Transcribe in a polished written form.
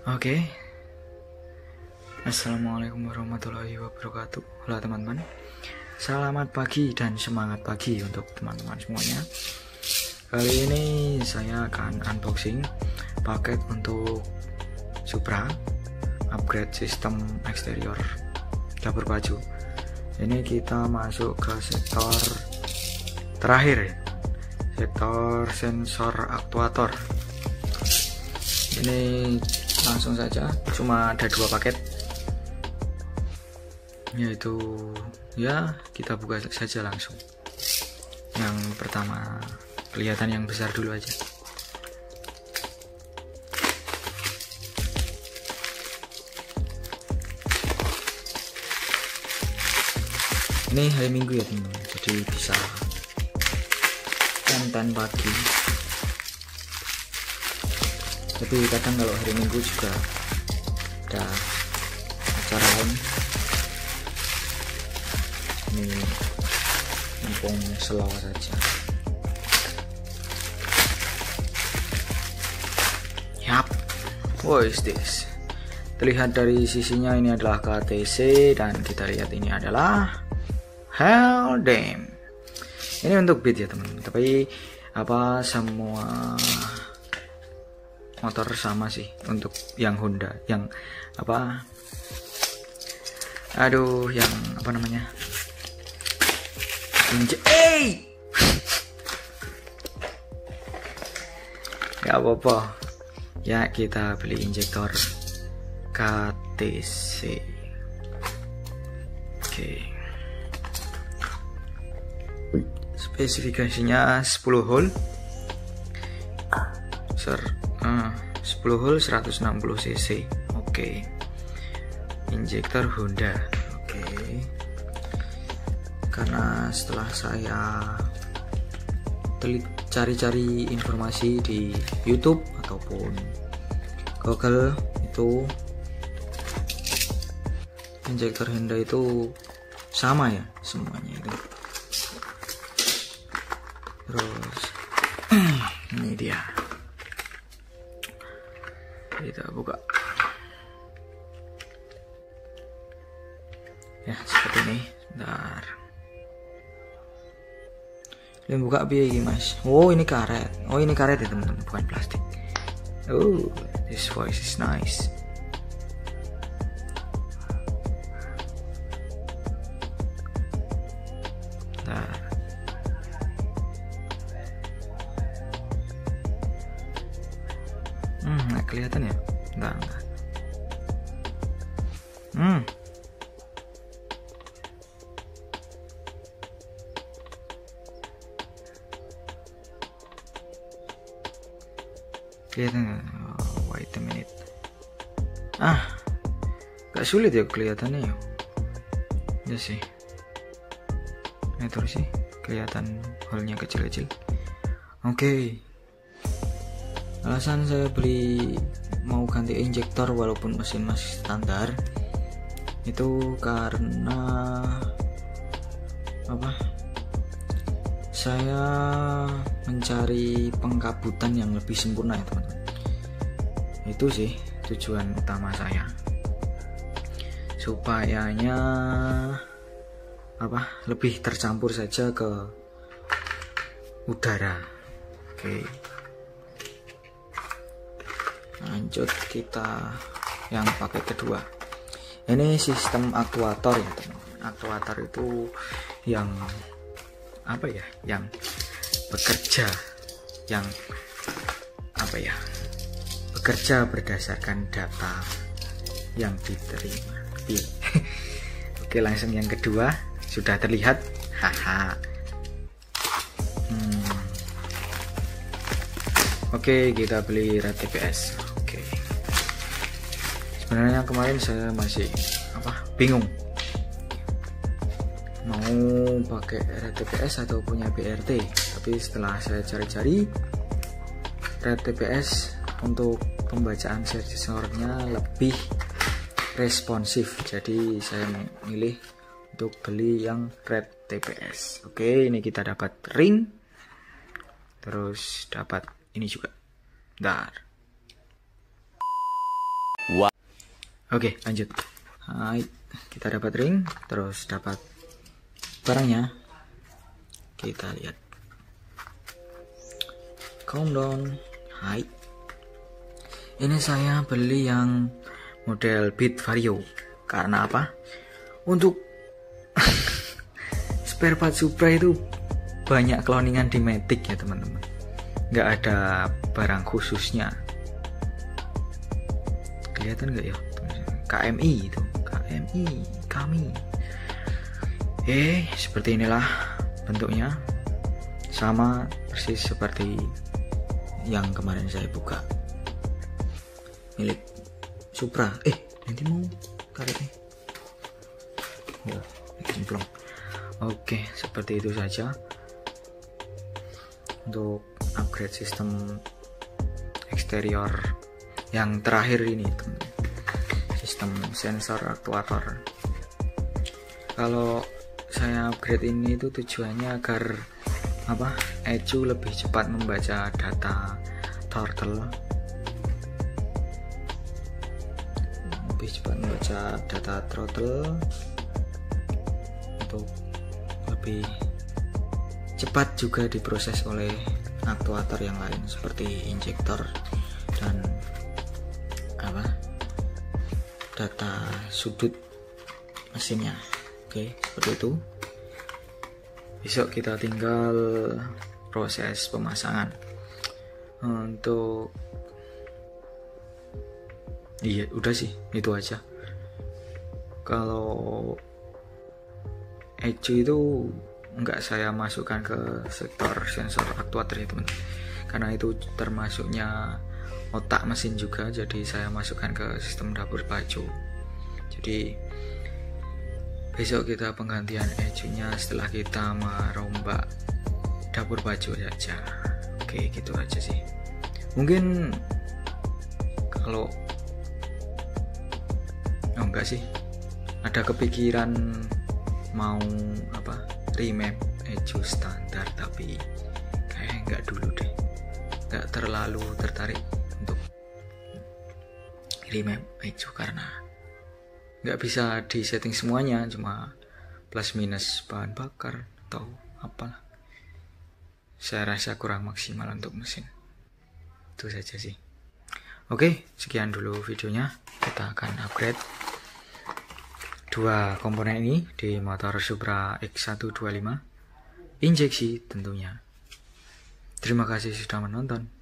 Oke. Assalamualaikum warahmatullahi wabarakatuh. Halo teman-teman. Selamat pagi dan semangat pagi untuk teman-teman semuanya. Kali ini saya akan unboxing paket untuk Supra upgrade sistem eksterior dapur baju. Ini kita masuk ke sektor terakhir, sektor sensor aktuator. Ini langsung saja, cuma ada 2 paket, yaitu ya kita buka saja langsung. Yang pertama kelihatan yang besar dulu aja. Ini hari Minggu ya teman-teman, jadi bisa konten pagi. Tapi kadang kalau hari Minggu juga ada acara lain. Ini mumpung slow saja. Yap, what is this? Terlihat dari sisinya ini adalah KTC, dan kita lihat ini adalah Haldane. Ini untuk Beat ya teman-teman, tapi apa semua motor sama sih. Untuk yang Honda, yang apa, aduh, yang apa namanya, gak apa-apa ya, kita beli injektor KTC. Oke, spesifikasinya 10 hole 10 hole 160 cc. Oke. Injektor Honda. Oke. Karena setelah saya cari-cari informasi di YouTube ataupun Google, itu injektor Honda itu sama ya semuanya itu. Terus ini dia, kita buka ya seperti ini. Bentar, ini buka biaya gini mas. Oh ini karet, ya teman-teman, bukan plastik. Oh, this voice is nice. Nah, nggak kelihatan ya. Enggak. Kelihatan. Oh, wait a minute. Gak sulit ya kelihatannya ya. Ya sih. Ini terus sih kelihatan hole-nya kecil-kecil. Oke. Alasan saya beli mau ganti injektor walaupun mesin masih standar itu karena apa? Saya mencari pengkabutan yang lebih sempurna ya teman-teman. Itu sih tujuan utama saya. Supayanya apa? Lebih tercampur saja ke udara. Oke. Lanjut kita yang pakai kedua. Ini sistem aktuator ya teman-teman. Aktuator itu yang apa ya, yang bekerja, yang apa ya, bekerja berdasarkan data yang diterima. Oke, langsung yang kedua, sudah terlihat. Oke, kita beli red TPS. Oke, sebenarnya kemarin saya masih bingung mau pakai red TPS atau punya BRT, tapi setelah saya cari-cari, red TPS untuk pembacaan sensornya lebih responsif, jadi saya memilih untuk beli yang red TPS. Oke, ini kita dapat ring, terus dapat ini juga. Dar. Oke, lanjut. Hai, kita dapat ring, terus dapat barangnya. Kita lihat. Countdown. Hai. Ini saya beli yang model Beat Vario. Karena apa? Untuk spare part Supra itu banyak cloningan di Matic ya teman-teman. Nggak ada barang khususnya. Kelihatan nggak ya? KMI itu, KMI kami. Seperti inilah bentuknya, sama persis seperti yang kemarin saya buka, milik Supra. Nanti mau karetnya. Jemplong. Oke, seperti itu saja untuk upgrade sistem eksterior yang terakhir ini, teman-teman. Sistem sensor aktuator. Kalau saya upgrade ini itu tujuannya agar ECU lebih cepat membaca data throttle, untuk lebih cepat juga diproses oleh aktuator yang lain seperti injektor dan data sudut mesinnya. Oke, seperti itu. Besok kita tinggal proses pemasangan. Untuk udah sih, itu aja. Kalau ECU itu enggak saya masukkan ke sektor sensor aktuator ya teman, karena itu termasuknya otak mesin juga, jadi saya masukkan ke sistem dapur baju. Jadi besok kita penggantian ECU-nya setelah kita merombak dapur baju saja. Oke, gitu aja sih. Mungkin kalau enggak sih, ada kepikiran mau remap ECU standar, tapi kayak enggak dulu deh, enggak terlalu tertarik untuk remap ECU karena nggak bisa di setting semuanya, cuma plus minus bahan bakar atau apalah. Saya rasa kurang maksimal untuk mesin. Itu saja sih. Oke, sekian dulu videonya. Kita akan upgrade dua komponen ini di motor Supra X125 injeksi tentunya. Terima kasih sudah menonton.